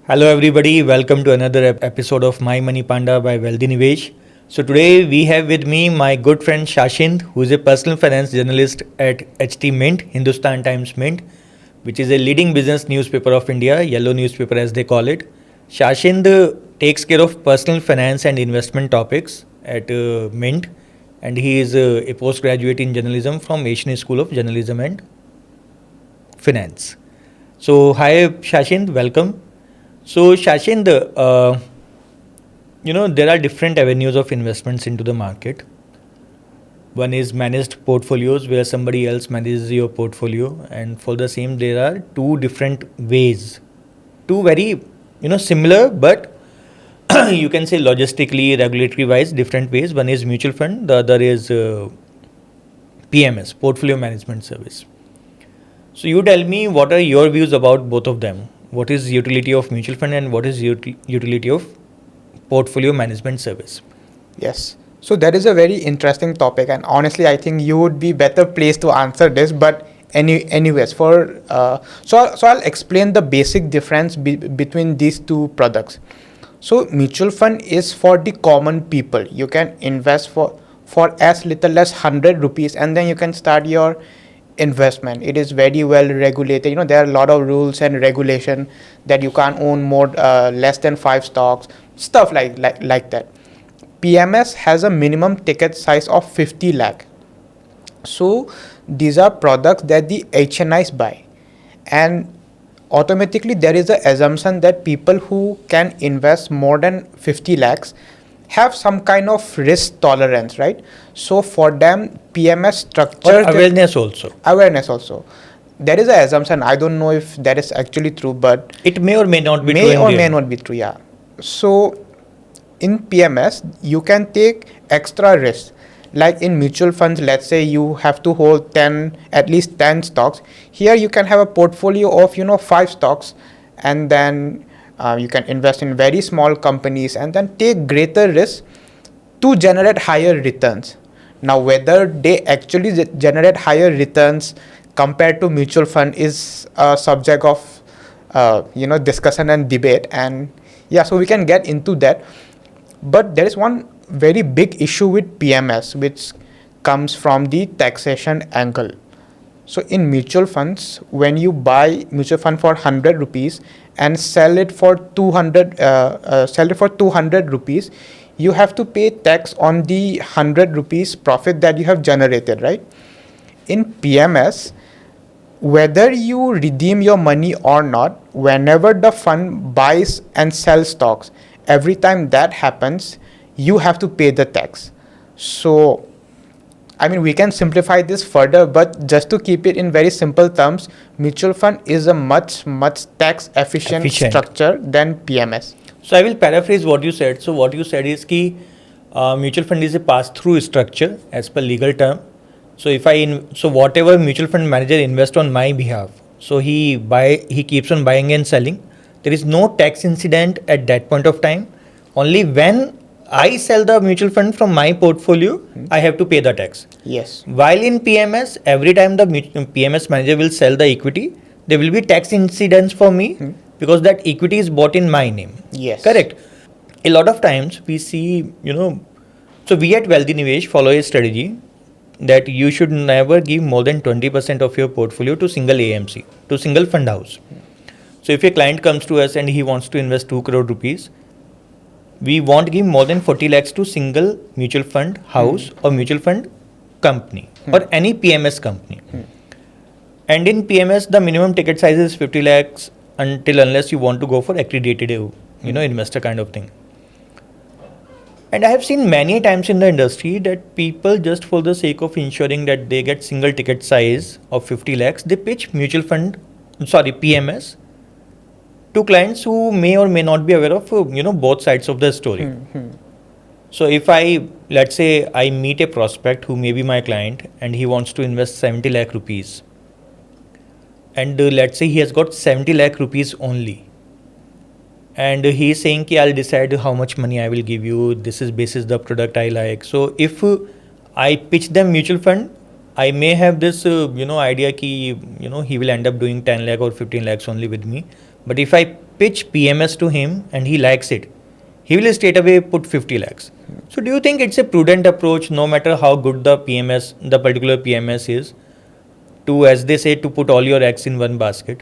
Hello, everybody. Welcome to another episode of My Money Panda by Wealthy Nivesh. So, today we have with me my good friend Sashind, who is a personal finance journalist at HT Mint, Hindustan Times Mint, which is a leading business newspaper of India, yellow newspaper as they call it. Sashind takes care of personal finance and investment topics at Mint, and he is a postgraduate in journalism from Asian School of Journalism and Finance. So, hi Sashind, welcome. So, Sashind, there are different avenues of investments into the market. One is managed portfolios where somebody else manages your portfolio, and for the same, there are two different ways, two very similar, but you can say logistically, regulatory wise, different ways. One is mutual fund, the other is PMS, portfolio management service. So, you tell me what are your views about both of them? What is utility of mutual fund and what is utility of portfolio management service? Yes. So that is a very interesting topic, and honestly, I think you would be better placed to answer this. But anyways, so I'll explain the basic difference between these two products. So mutual fund is for the common people. You can invest for as little as 100 rupees, and then you can start your investment. It is very well regulated. There are a lot of rules and regulation that you can't own more less than 5 stocks, stuff like that. PMS has a minimum ticket size of 50 lakh. So these are products that the HNIs buy, and automatically there is an assumption that people who can invest more than 50 lakhs have some kind of risk tolerance, right? So for them, PMS structure awareness also. There is an assumption. I don't know if that is actually true, but it may or may not be true. May not be true. Yeah. So in PMS, you can take extra risk. Like in mutual funds, let's say you have to hold at least 10 stocks. Here you can have a portfolio of 5 stocks, and then you can invest in very small companies and then take greater risks to generate higher returns. Now, whether they actually generate higher returns compared to mutual fund is a subject of discussion and debate, and so we can get into that. But there is one very big issue with PMS, which comes from the taxation angle. So in mutual funds, when you buy mutual fund for 100 rupees and sell it for 200 rupees, you have to pay tax on the 100 rupees profit that you have generated, right? In PMS, whether you redeem your money or not, whenever the fund buys and sells stocks, every time that happens, you have to pay the tax. So we can simplify this further, but just to keep it in very simple terms, mutual fund is a much tax efficient structure than PMS. So I will paraphrase what you said. So what you said is that mutual fund is a pass-through structure as per legal term. So so whatever mutual fund manager invests on my behalf, so he keeps on buying and selling. There is no tax incident at that point of time. Only when I sell the mutual fund from my portfolio, I have to pay the tax. Yes. While in PMS, every time the PMS manager will sell the equity, there will be tax incidents for me because that equity is bought in my name. Yes. Correct. A lot of times we see, so we at Wealthy Nivesh follow a strategy that you should never give more than 20% of your portfolio to single AMC, to single fund house. So if a client comes to us and he wants to invest 2 crore rupees, we won't give more than 40 lakhs to single mutual fund house or mutual fund company or any PMS company. And in PMS, the minimum ticket size is 50 lakhs unless you want to go for accredited, investor kind of thing. And I have seen many times in the industry that people, just for the sake of ensuring that they get single ticket size of 50 lakhs, they pitch PMS to clients who may or may not be aware of both sides of the story. So if let's say I meet a prospect who may be my client and he wants to invest 70 lakh rupees, and let's say he has got 70 lakh rupees only, and he is saying I'll decide how much money I will give you, this is basis the product I like. So if I pitch them mutual fund, I may have this idea ki he will end up doing 10 lakh or 15 lakhs only with me. But if I pitch PMS to him and he likes it, he will straight away put 50 lakhs. So do you think it's a prudent approach, no matter how good the PMS, the particular PMS is, to, as they say, to put all your eggs in one basket?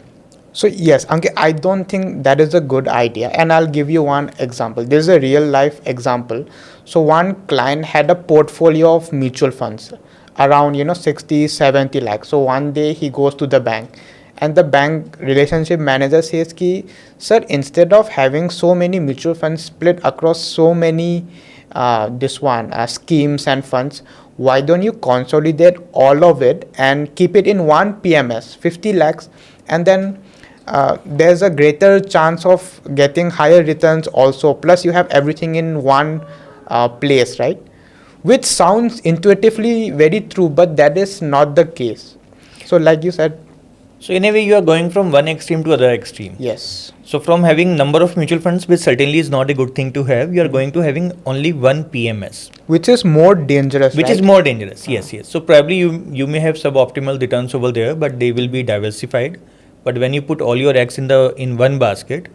So yes, Ankit, I don't think that is a good idea, and I'll give you one example. This is a real life example. So one client had a portfolio of mutual funds around 60 70 lakhs. So one day he goes to the bank, and the bank relationship manager says ki, sir, instead of having so many mutual funds split across so many schemes and funds, why don't you consolidate all of it and keep it in one PMS 50 lakhs, and then there's a greater chance of getting higher returns also, plus you have everything in one place, right? Which sounds intuitively very true, but that is not the case. So like you said, So in a way, you are going from one extreme to other extreme. yes, So from having number of mutual funds, which certainly is not a good thing to have, you are going to having only one PMS, which is more dangerous, which right? is more dangerous. Yes, yes. So probably you may have suboptimal returns over there, but they will be diversified. But when you put all your eggs in one basket,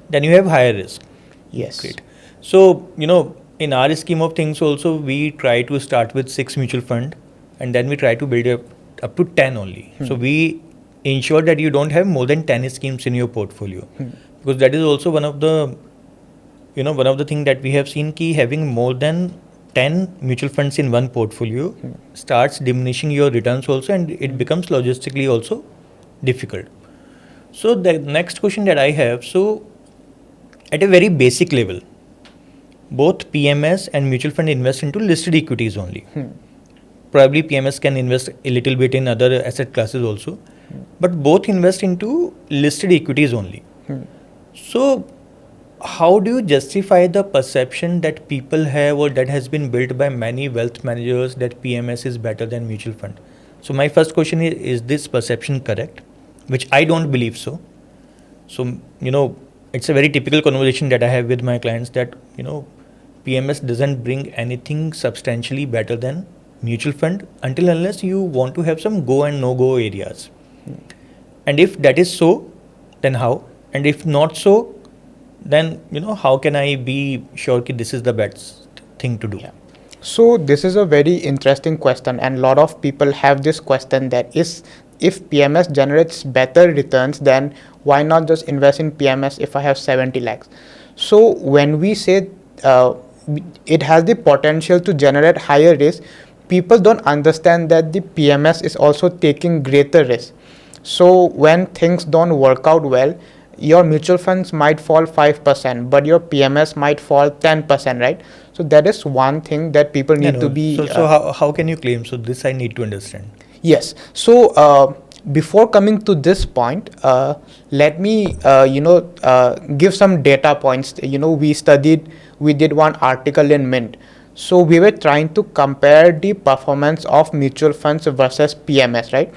then you have higher risk. Yes. Great. So in our scheme of things, also we try to start with 6 mutual fund, and then we try to build up to 10 only. So we ensure that you don't have more than 10 schemes in your portfolio, because that is also one of the thing that we have seen, key having more than 10 mutual funds in one portfolio starts diminishing your returns also, and it becomes logistically also difficult. So the next question that I have, so at a very basic level, both PMS and mutual fund invest into listed equities only. Probably PMS can invest a little bit in other asset classes also, but both invest into listed equities only. So how do you justify the perception that people have, or that has been built by many wealth managers, that PMS is better than mutual fund? So my first question is this perception correct? Which I don't believe so. So it's a very typical conversation that I have with my clients, that PMS doesn't bring anything substantially better than mutual fund, until unless you want to have some go and no go areas. And if that is so, then how? And if not so, then how can I be sure that this is the best thing to do? Yeah. So this is a very interesting question, and a lot of people have this question, that is, if PMS generates better returns, then why not just invest in PMS if I have 70 lakhs? So when we say it has the potential to generate higher risk, people don't understand that the PMS is also taking greater risk. So when things don't work out well, your mutual funds might fall 5%, but your PMS might fall 10%, right? So that is one thing that people need to be. So how can you claim? So this I need to understand. Yes. So before coming to this point, let me give some data points. We did one article in Mint. So we were trying to compare the performance of mutual funds versus PMS, right?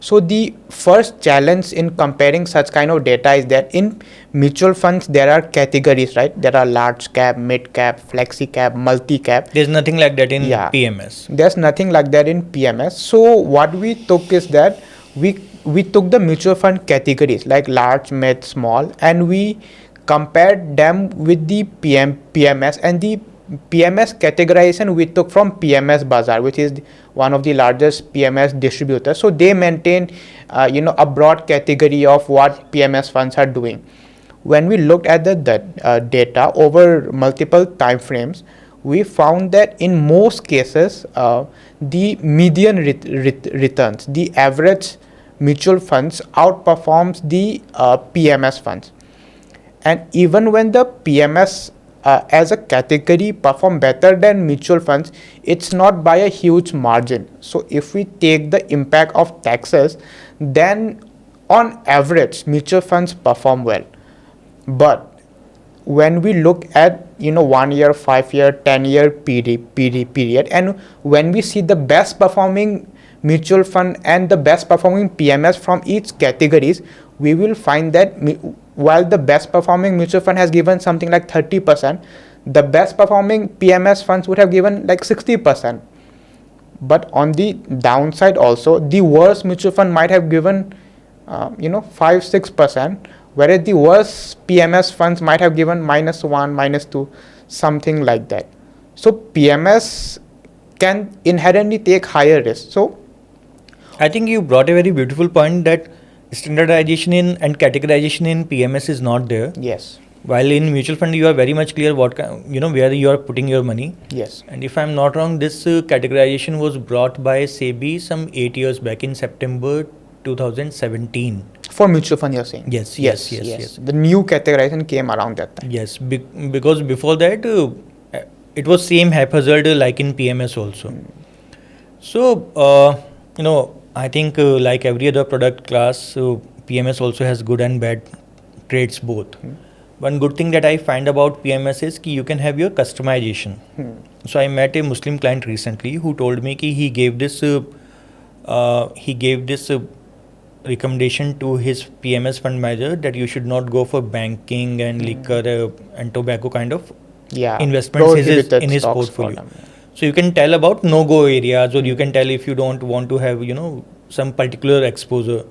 So the first challenge in comparing such kind of data is that in mutual funds there are categories, right? There are large cap, mid cap, flexi cap, multi cap. There's nothing like that in PMS. There's nothing like that in PMS. So what we took is that we took the mutual fund categories like large, mid, small, and we compared them with the PMS, and the PMS categorization we took from PMS Bazaar, which is one of the largest PMS distributors. So they maintain a broad category of what PMS funds are doing. When we looked at the data over multiple time frames, we found that in most cases the median returns, the average mutual funds outperforms the PMS funds. And even when the PMS as a category perform better than mutual funds, it's not by a huge margin. So if we take the impact of taxes, then on average mutual funds perform well. But when we look at 1 year, 5 year, 10-year period, and when we see the best performing mutual fund and the best performing PMS from each categories, we will find that while the best performing mutual fund has given something like 30%, the best performing PMS funds would have given like 60%. But on the downside also, the worst mutual fund might have given 5-6%, whereas the worst PMS funds might have given -1, -2, something like that. So PMS can inherently take higher risk. So I think you brought a very beautiful point that standardization in and categorization in PMS is not there. yes, While in mutual fund, you are very much clear what where you are putting your money. yes, And if I'm not wrong, this categorization was brought by SEBI some 8 years back in September 2017. for mutual fund you're saying? Yes. The new categorization came around that time. Yes, because before that, it was same haphazard like in PMS also. So, I think like every other product class, PMS also has good and bad traits both. One good thing that I find about PMS is that you can have your customization. So I met a Muslim client recently who told me that he gave this recommendation to his PMS fund manager that you should not go for banking and liquor and tobacco kind of investments in his portfolio. So you can tell about no-go areas, or you can tell if you don't want to have some particular exposure.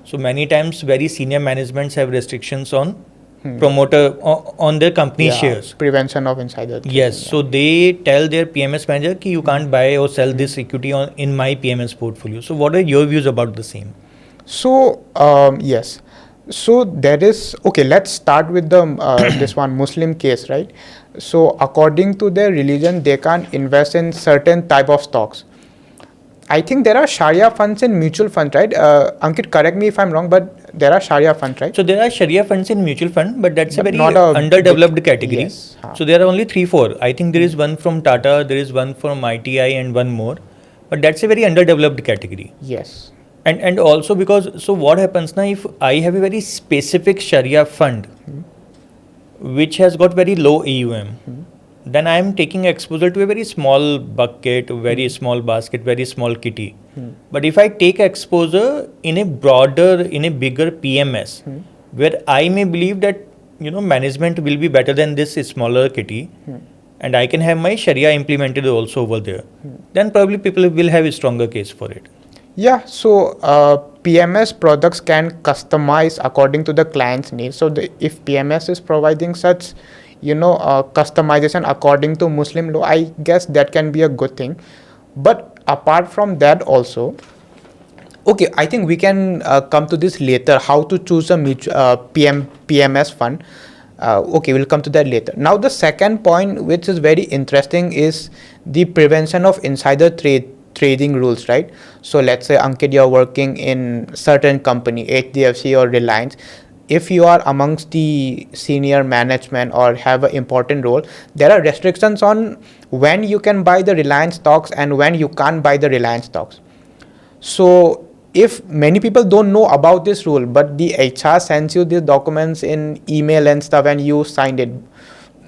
So many times very senior managements have restrictions on promoter on their company shares. Prevention of insider trading. Yes, so they tell their PMS manager that you can't buy or sell this equity in my PMS portfolio. So what are your views about the same? So yes, so there is, okay, let's start with the this one Muslim case, right? So according to their religion, they can't invest in certain type of stocks. I think there are Sharia funds in mutual funds, right? Ankit, correct me if I'm wrong, but there are Sharia funds, right? So there are Sharia funds in mutual fund, but that's But a very not a underdeveloped category. Yes. So there are only 3-4. I think there is one from Tata, there is one from ITI, and one more. But that's a very underdeveloped category. Yes. And also because, so what happens now if I have a very specific Sharia fund which has got very low AUM, then I am taking exposure to a very small bucket, very small basket, very small kitty. But if I take exposure in a bigger PMS, where I may believe that management will be better than this smaller kitty, and I can have my Sharia implemented also over there, then probably people will have a stronger case for it. Yeah, so PMS products can customize according to the client's needs. So if PMS is providing such, customization according to Muslim law, I guess that can be a good thing. But apart from that also, okay, I think we can come to this later, how to choose a PMS fund. Okay, we'll come to that later. Now the second point, which is very interesting, is the prevention of insider trading rules, right? So let's say, Ankit, you're working in certain company, HDFC or Reliance. If you are amongst the senior management or have an important role, there are restrictions on when you can buy the Reliance stocks and when you can't buy the Reliance stocks. So if many people don't know about this rule, but the HR sends you these documents in email and stuff and you signed it,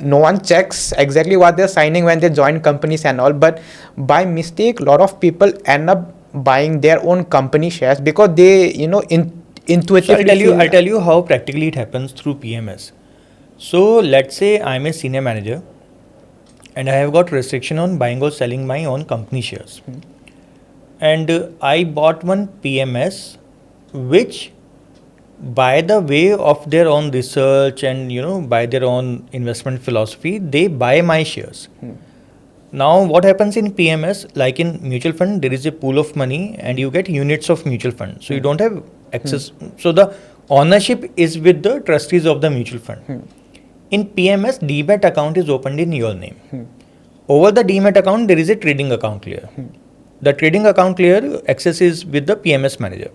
no one checks exactly what they're signing when they join companies and all, but by mistake, a lot of people end up buying their own company shares because they, intuitively. So I'll tell you how practically it happens through PMS. So let's say I'm a senior manager and I have got restriction on buying or selling my own company shares. And I bought one PMS which, by the way of their own research and by their own investment philosophy, they buy my shares. Now what happens in PMS, like in mutual fund, there is a pool of money and you get units of mutual fund, so you don't have access. So the ownership is with the trustees of the mutual fund. In PMS, demat account is opened in your name. Over the demat account, there is a trading account clear. The trading account clear access is with the PMS manager.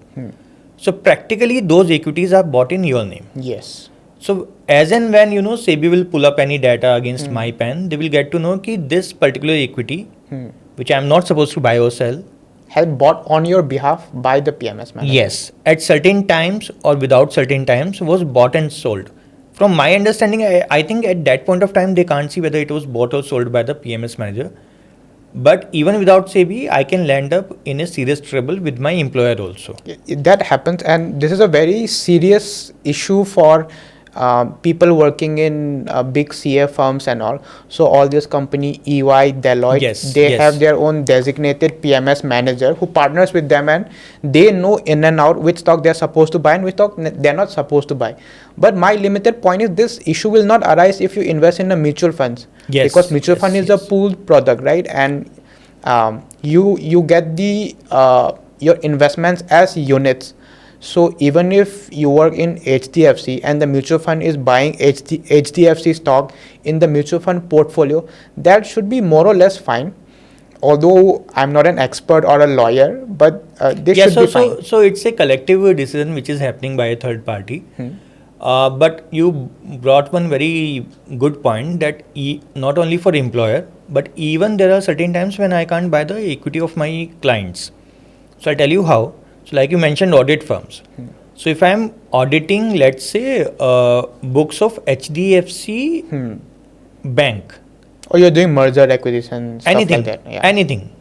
So practically those equities are bought in your name. Yes. So as and when SEBI will pull up any data against my PAN, they will get to know that this particular equity, which I am not supposed to buy or sell, has bought on your behalf by the PMS manager. Yes, at certain times or without certain times was bought and sold. From my understanding, I think at that point of time they can't see whether it was bought or sold by the PMS manager. But even without SEBI, I can land up in a serious trouble with my employer also. That happens, and this is a very serious issue for people working in big CA firms and all. So all this company, EY, Deloitte, Yes, they yes. have their own designated PMS manager who partners with them, and they know in and out which stock they're supposed to buy and which stock they're not supposed to buy. But my limited point is this issue will not arise if you invest in a mutual funds, Yes, because mutual fund yes, is a yes. pooled product, right? And you get the your investments as units. So even if you work in HDFC and the mutual fund is buying HDFC stock in the mutual fund portfolio, that should be more or less fine. Although I'm not an expert or a lawyer, but this Yeah, should be fine. so it's a collective decision which is happening by a third party. But you brought one very good point that not only for employer, but even there are certain times when I can't buy the equity of my clients. So I tell you how. So like you mentioned, audit firms. So if I'm auditing, let's say, books of HDFC bank, Or you're doing merger acquisition, stuff anything, like that. Yeah. anything,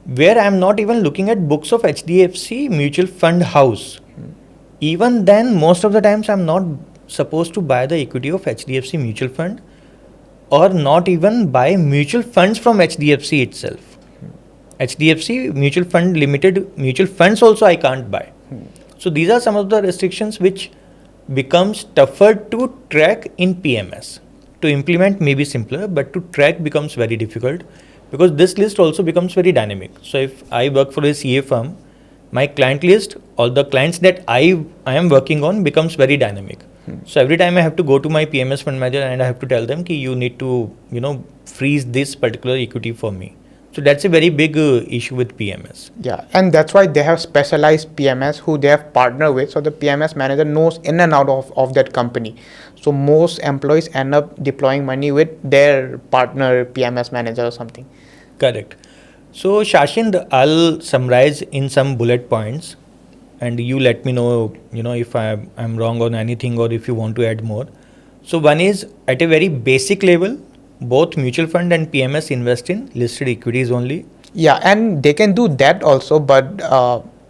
where I'm not even looking at books of HDFC mutual fund house. Even then, most of the times I'm not supposed to buy the equity of HDFC mutual fund, or not even buy mutual funds from HDFC itself. HDFC mutual fund limited mutual funds also I can't buy. So these are some of the restrictions which becomes tougher to track in PMS. To implement may be simpler, but to track becomes very difficult, because this list also becomes very dynamic. So if I work for a CA firm, my client list, all the clients that I am working on becomes very dynamic. So every time I have to go to my PMS fund manager and I have to tell them ki you need to freeze this particular equity for me. So that's a very big issue with PMS. Yeah, and that's why they have specialized PMS who they have partnered with. So the PMS manager knows in and out of that company. So most employees end up deploying money with their partner PMS manager or something. Correct. So Sashind, I'll summarize in some bullet points, and you let me know, if I'm wrong on anything or if you want to add more. So one is at a very basic level, both mutual fund and PMS invest in listed equities only. Yeah, and they can do that also, but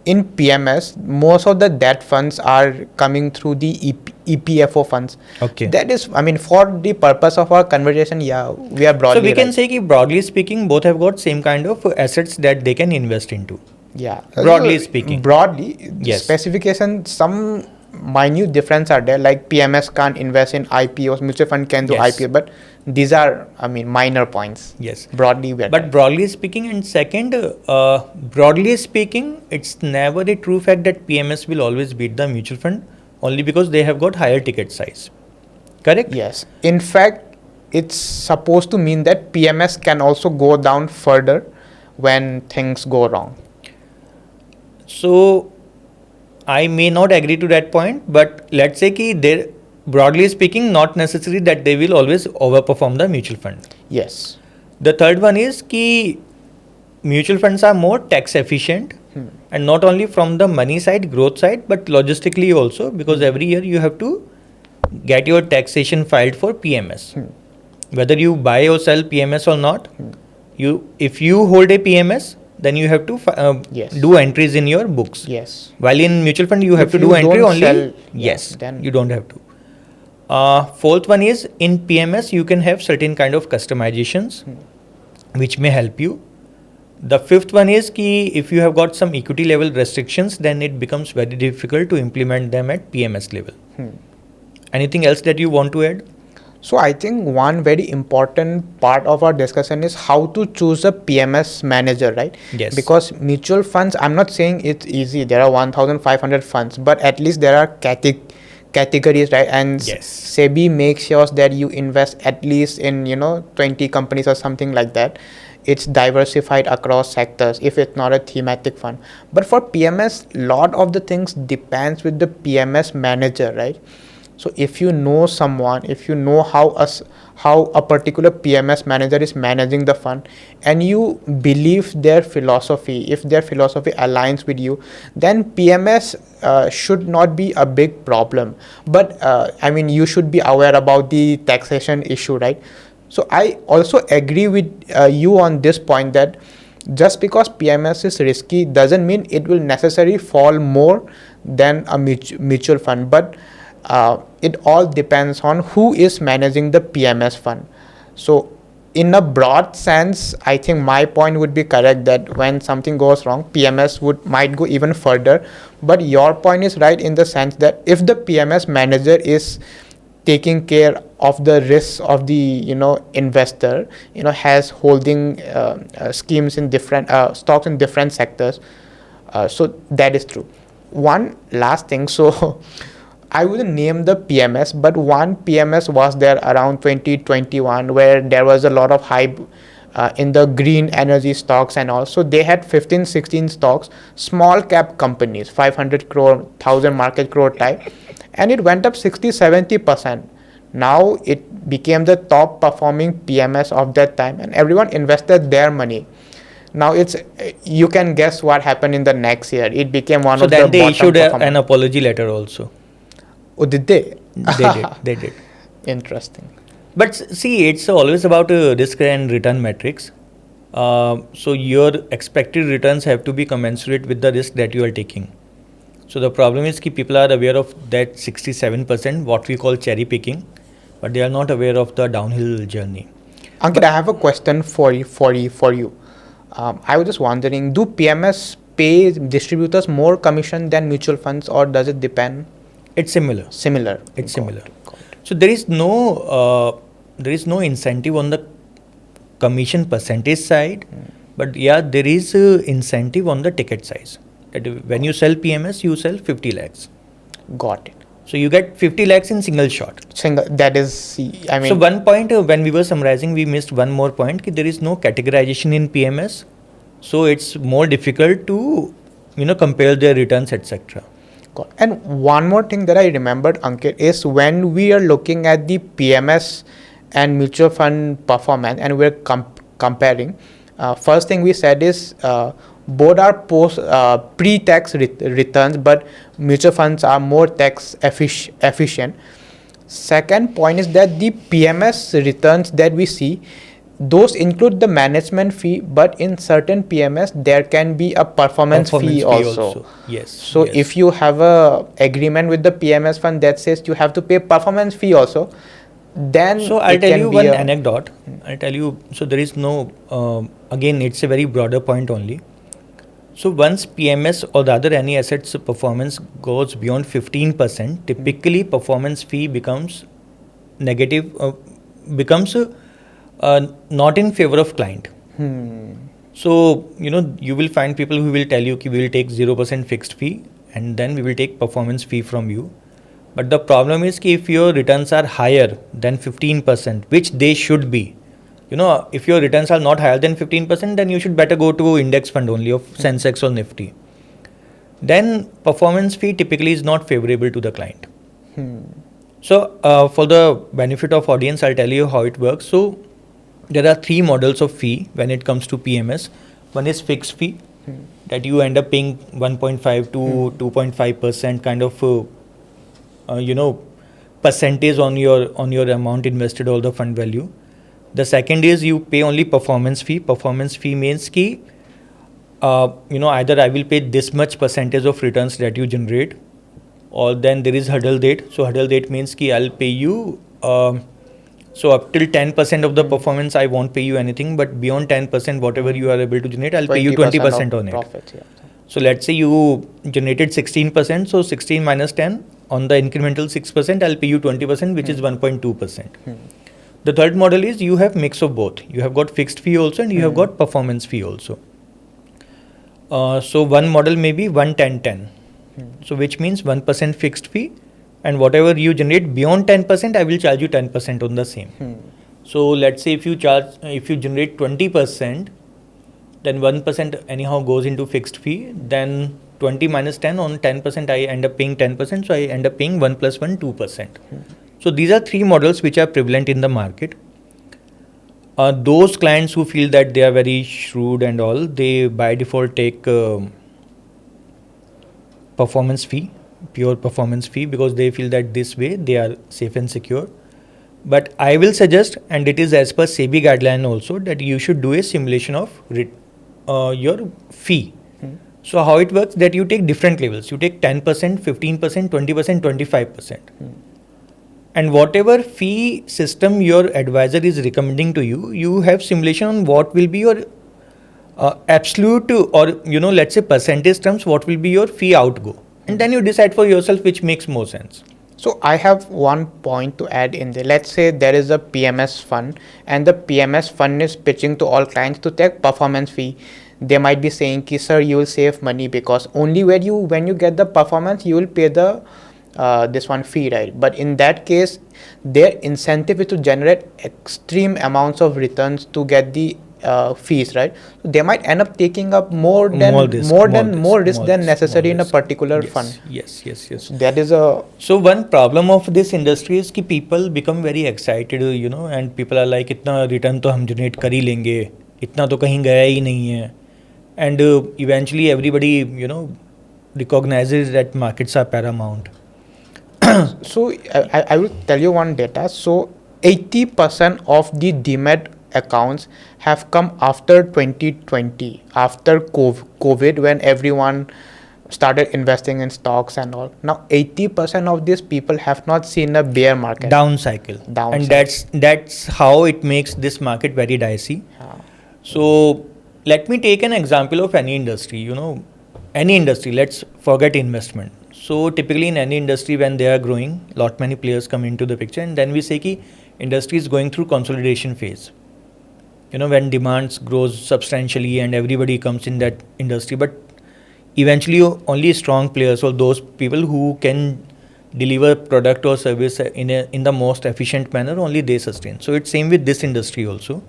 in PMS, most of the debt funds are coming through the EPFO funds. Okay. That is, I mean, for the purpose of our conversation, yeah, we are broadly So we can right. say ki broadly speaking, both have got same kind of assets that they can invest into. Yeah. Broadly speaking. Broadly, Yes. specification, some minute difference are there, like PMS can't invest in IPOs, mutual fund can do Yes. IPO, but these are, I mean, minor points. Yes. Broadly, we are But broadly speaking, and second, broadly speaking, it's never a true fact that PMS will always beat the mutual fund, only because they have got higher ticket size. Correct? Yes. In fact, it's supposed to mean that PMS can also go down further when things go wrong. So I may not agree to that point, but let's say ki they, broadly speaking, not necessary that they will always overperform the mutual fund. Yes. The third one is ki mutual funds are more tax efficient, and not only from the money side, growth side, but logistically also, because every year you have to get your taxation filed for PMS. Whether you buy or sell PMS or not, if you hold a PMS, then you have to Yes. do entries in your books. Yes. While in mutual fund, you have If to you do entry don't only. sell, Yes, then you don't have to. Fourth one is in PMS, you can have certain kind of customizations which may help you. The fifth one is ki if you have got some equity level restrictions, then it becomes very difficult to implement them at PMS level. Anything else that you want to add? So I think one very important part of our discussion is how to choose a PMS manager, right? Yes. Because mutual funds, I'm not saying it's easy. There are 1,500 funds, but at least there are categories, right? And Yes. SEBI makes sure that you invest at least in 20 companies or something like that. It's diversified across sectors if it's not a thematic fund. But for PMS, lot of the things depends with the PMS manager, right? So if you know someone, if you know how a particular PMS manager is managing the fund, and you believe their philosophy, if their philosophy aligns with you, then PMS should not be a big problem. But I mean, you should be aware about the taxation issue, right? So I also agree with you on this point that just because PMS is risky doesn't mean it will necessarily fall more than a mutual fund. But it all depends on who is managing the PMS fund. So in a broad sense, I think my point would be correct that when something goes wrong, PMS might go even further. But your point is right in the sense that if the PMS manager is taking care of the risks of the investor, has holding schemes in different stocks in different sectors, so that is true. One last thing, so I wouldn't name the PMS, but one PMS was there around 2021 where there was a lot of hype in the green energy stocks, and also they had 15-16 stocks, small cap companies, 500 crore, 1000 market crore type, and it went up 60-70%. Now it became the top performing PMS of that time, and everyone invested their money. Now you can guess what happened in the next year. It became one So of the then they bottom issued performers. an apology letter also. Oh, did they? They did. Interesting. But see, it's always about risk and return metrics. So your expected returns have to be commensurate with the risk that you are taking. So the problem is that people are aware of that 67%, what we call cherry picking, but they are not aware of the downhill journey. Ankit, I have a question for you. I was just wondering, do PMS pay distributors more commission than mutual funds, or does it depend? It's similar. Similar. It's Got similar. it. So there is no incentive on the commission percentage side, but yeah, there is incentive on the ticket size. That when you sell PMS, you sell 50 lakhs. Got it. So you get 50 lakhs in single shot. That is, I mean. So one point when we were summarizing, we missed one more point. There is no categorization in PMS, so it's more difficult to compare their returns, etc. And one more thing that I remembered, Ankit, is when we are looking at the PMS and mutual fund performance and we're comparing, first thing we said is both are pre-tax returns, but mutual funds are more tax efficient. Second point is that the PMS returns that we see, those include the management fee, but in certain PMS there can be a performance fee also. Yes. So yes. if you have a agreement with the PMS fund that says you have to pay performance fee also, then so I'll tell you one anecdote. I'll tell you. So there is no. Again, it's a very broader point only. So once PMS or rather any assets performance goes beyond 15%, typically performance fee becomes negative. Becomes not in favor of client. So you will find people who will tell you we will take 0% fixed fee and then we will take performance fee from you. But the problem is if your returns are higher than 15%, which they should be, if your returns are not higher than 15%, then you should better go to index fund only of Sensex or Nifty. Then performance fee typically is not favorable to the client. So for the benefit of audience, I'll tell you how it works. So there are three models of fee when it comes to PMS. One is fixed fee that you end up paying 1.5 to 2.5% kind of percentage on your amount invested or the fund value. The second is you pay only performance fee. Performance fee means ki either I will pay this much percentage of returns that you generate, or then there is hurdle date. So hurdle date means ki I'll pay you so up till 10% of the performance I won't pay you anything, but beyond 10% whatever you are able to generate, I'll pay you 20% on it. Profit, yeah. So let's say you generated 16%, so 16 minus 10 on the incremental 6%, I'll pay you 20%, which is 1.2%. The third model is you have mix of both. You have got fixed fee also and you have got performance fee also. So one model may be 1-10-10. So which means 1% fixed fee, and whatever you generate beyond 10%, I will charge you 10% on the same. So let's say if you generate 20%, then 1% anyhow goes into fixed fee. Then 20 minus 10 on 10%, I end up paying 10%. So I end up paying 1 plus 1, 2%. So these are three models which are prevalent in the market. Those clients who feel that they are very shrewd and all, they by default take performance fee, pure performance fee, because they feel that this way they are safe and secure. But I will suggest, and it is as per SEBI guideline also, that you should do a simulation of your fee So how it works that you take different levels. You take 10%, 15%, 20%, 25%. And whatever fee system your advisor is recommending to you, you have simulation on what will be your absolute or let's say percentage terms, what will be your fee outgo. And then you decide for yourself which makes more sense. So I have one point to add in there. Let's say there is a PMS fund and the PMS fund is pitching to all clients to take performance fee. They might be saying, ki, sir, you will save money because only when you get the performance, you will pay the this one fee, right? But in that case, their incentive is to generate extreme amounts of returns to get the fees, right? So they might end up taking up more risk than necessary in a particular fund. Yes. So that is a So one problem of this industry is कि people become very excited, and people are like इतना return तो हम generate कर ही लेंगे, इतना तो कहीं गया ही नहीं है, and eventually everybody recognizes that markets are paramount. So I will tell you one data. So 80% of the demat accounts have come after 2020, after COVID, when everyone started investing in stocks and all. Now 80% of these people have not seen a bear market. Down cycle. And that's how it makes this market very dicey. So let me take an example of any industry. Any industry. Let's forget investment. So typically in any industry, when they are growing, many players come into the picture, and then we say ki industry is going through consolidation phase. When demands grows substantially and everybody comes in that industry, but eventually only strong players or those people who can deliver product or service in the most efficient manner, only they sustain. So it's same with this industry also.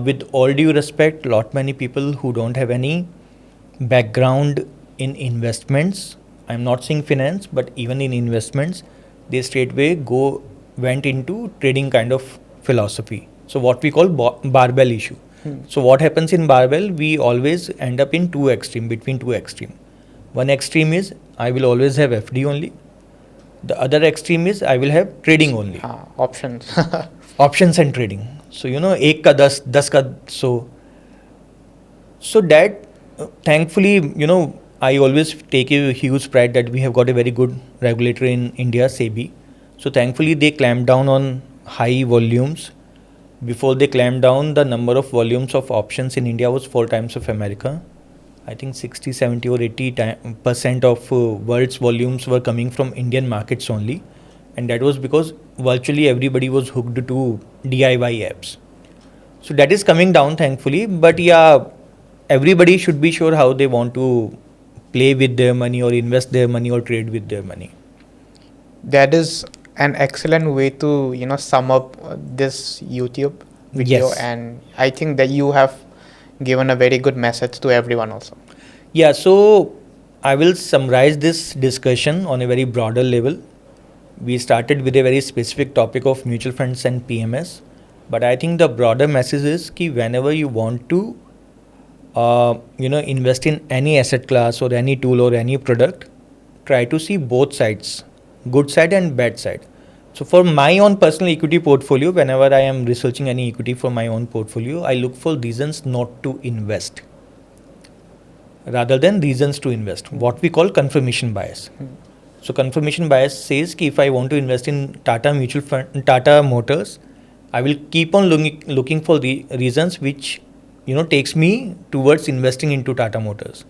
With all due respect, many people who don't have any background in investments, I'm not saying finance, but even in investments, they straightway went into trading kind of philosophy. So what we call barbell issue. So what happens in barbell, we always end up in between two extreme. One extreme is I will always have FD only. The other extreme is I will have trading only. Options. Options and trading. So ek ka 10 ka 100. So that thankfully, I always take a huge pride that we have got a very good regulator in India, SEBI. So thankfully they clamped down on high volumes. Before they clamped down, the number of volumes of options in India was 4 times of America. I think 60, 70 or 80% of world's volumes were coming from Indian markets only. And that was because virtually everybody was hooked to DIY apps. So that is coming down thankfully. But yeah, everybody should be sure how they want to play with their money or invest their money or trade with their money. That is an excellent way to sum up this YouTube video. Yes. And I think that you have given a very good message to everyone also. Yeah, so I will summarize this discussion on a very broader level. We started with a very specific topic of mutual funds and PMS, but I think the broader message is कि whenever you want to invest in any asset class or any tool or any product, try to see both sides, good side and bad side. So for my own personal equity portfolio, whenever I am researching any equity for my own portfolio, I look for reasons not to invest rather than reasons to invest, what we call confirmation bias. So confirmation bias says that if I want to invest in Tata Mutual Fund, Tata Motors, I will keep on looking for the reasons which takes me towards investing into Tata Motors.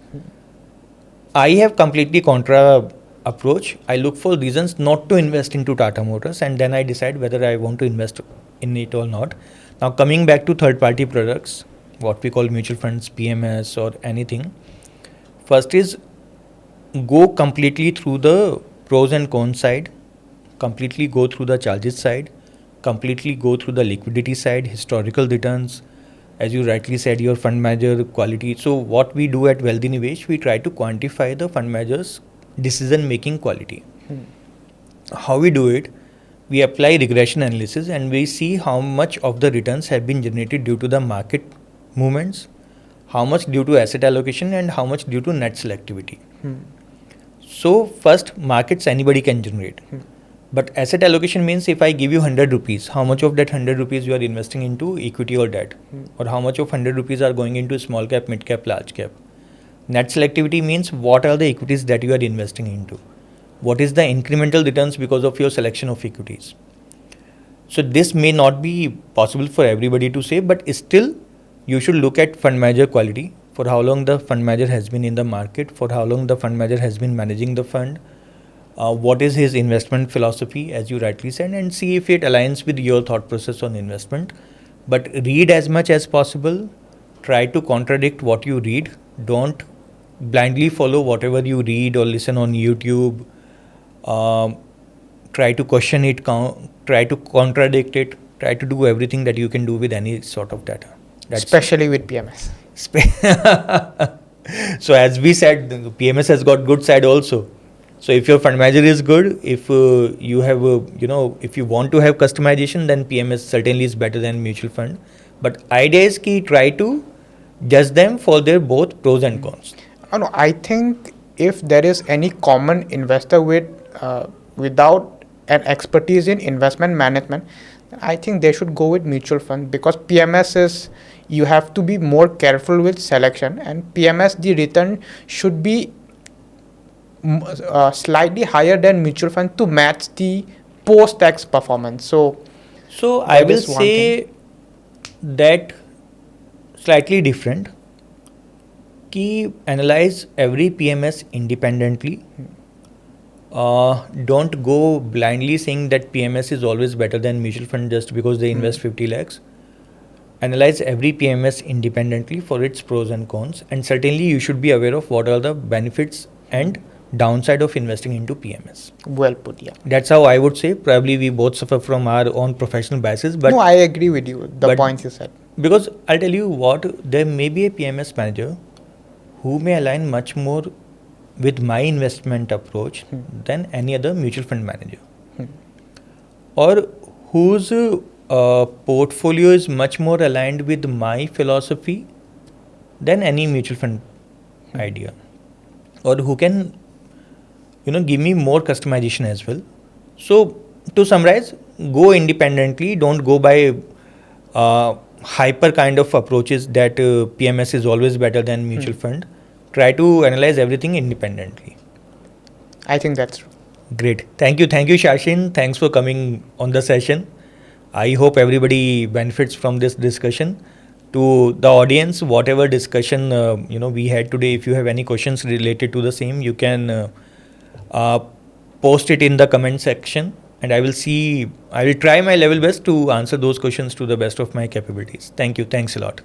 I have completely contra approach. I look for reasons not to invest into Tata Motors, and then I decide whether I want to invest in it or not. Now coming back to third party products, what we call mutual funds, PMS or anything, first is go completely through the pros and cons side, completely go through the charges side, completely go through the liquidity side, historical returns, as you rightly said, your fund manager quality. So what we do at Wealthy Nivesh, we try to quantify the fund manager's decision making quality. How we do it, we apply regression analysis and we see how much of the returns have been generated due to the market movements, how much due to asset allocation and how much due to net selectivity. So first, markets anybody can generate. But asset allocation means if I give you 100 rupees, how much of that 100 rupees you are investing into equity or debt? Or how much of 100 rupees are going into small cap, mid cap, large cap? Net selectivity means what are the equities that you are investing into, what is the incremental returns because of your selection of equities. So this may not be possible for everybody to say, but still you should look at fund manager quality, for how long the fund manager has been in the market, for how long the fund manager has been managing the fund, what is his investment philosophy, as you rightly said, and see if it aligns with your thought process on investment. But read as much as possible, try to contradict what you read, don't blindly follow whatever you read or listen on YouTube. um, Try to question it, try to contradict it, try to do everything that you can do with any sort of data. That's Especially with PMS. So as we said, the PMS has got good side also. So if your fund manager is good, if you have if you want to have customization, then PMS certainly is better than mutual fund. But idea is key, try to judge them for their both pros and cons. Oh, no, I think if there is any common investor without an expertise in investment management, I think they should go with mutual fund, because PMS is, you have to be more careful with selection, and PMS the return should be slightly higher than mutual fund to match the post tax performance. So I that will is one say that slightly different. Key analyze every PMS independently. Don't go blindly saying that PMS is always better than mutual fund just because they invest 50 lakhs. Analyze every PMS independently for its pros and cons, and certainly you should be aware of what are the benefits and downside of investing into PMS. Well put, yeah. That's how I would say. Probably we both suffer from our own professional biases, but No, I agree with you, the but- points you said. because I'll tell you what, there may be a PMS manager who may align much more with my investment approach than any other mutual fund manager, or whose portfolio is much more aligned with my philosophy than any mutual fund idea, or who can give me more customization as well. So to summarize, go independently, don't go by hyper kind of approaches that PMS is always better than mutual fund. Try to analyze everything independently. I think that's true. Great. Thank you, Sashind. Thanks for coming on the session. I hope everybody benefits from this discussion. To the audience, whatever discussion we had today, if you have any questions related to the same, you can post it in the comment section, and I will try my level best to answer those questions to the best of my capabilities. Thank you. Thanks a lot.